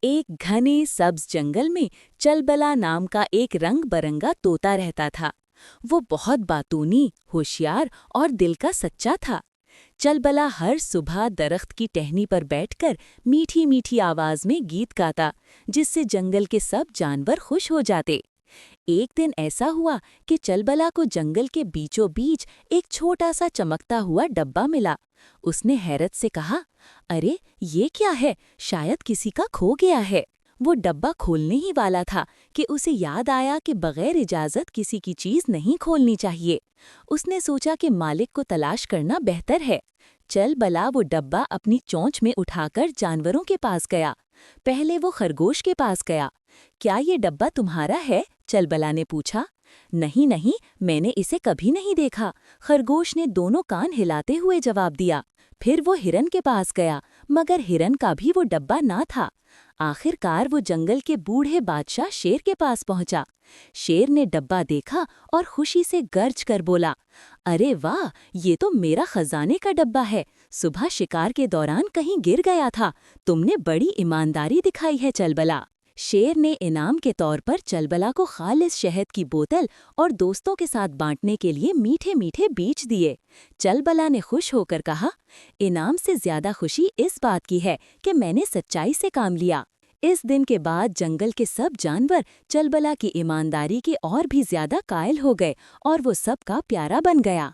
एक घने सब्ज जंगल में चलबला नाम का एक रंग बरंगा तोता रहता था। वो बहुत बातूनी, होशियार और दिल का सच्चा था। चलबला हर सुबह दरख्त की टहनी पर बैठकर मीठी मीठी आवाज में गीत गाता, जिससे जंगल के सब जानवर खुश हो जाते। एक दिन ऐसा हुआ कि चलबला को जंगल के बीचों बीच एक छोटा सा चमकता हुआ डब्बा मिला। उसने हैरत से कहा, अरे ये क्या है, शायद किसी का खो गया है। वो डब्बा खोलने ही वाला था कि उसे याद आया कि बगैर इजाजत किसी की चीज नहीं खोलनी चाहिए। उसने सोचा कि मालिक को तलाश करना बेहतर है। चलबला वो डब्बा अपनी चोंच में उठाकर जानवरों के पास गया। पहले वो खरगोश के पास गया। क्या ये डब्बा तुम्हारा है? चलबला ने पूछा। नहीं नहीं, मैंने इसे कभी नहीं देखा, खरगोश ने दोनों कान हिलाते हुए जवाब दिया। फिर वो हिरन के पास गया, मगर हिरन का भी वो डब्बा ना था। आखिरकार वो जंगल के बूढ़े बादशाह शेर के पास पहुंचा। शेर ने डब्बा देखा और खुशी से गर्ज कर बोला, अरे वाह, ये तो मेरा खजाने का डब्बा है। सुबह शिकार के दौरान कहीं गिर गया था। तुमने बड़ी ईमानदारी दिखाई है चलबला। शेर ने इनाम के तौर पर चलबला को खालिस शहद की बोतल और दोस्तों के साथ बांटने के लिए मीठे मीठे बीज दिए। चलबला ने खुश होकर कहा, इनाम से ज्यादा खुशी इस बात की है कि मैंने सच्चाई से काम लिया। इस दिन के बाद जंगल के सब जानवर चलबला की ईमानदारी के और भी ज्यादा कायल हो गए और वो सबका प्यारा बन गया।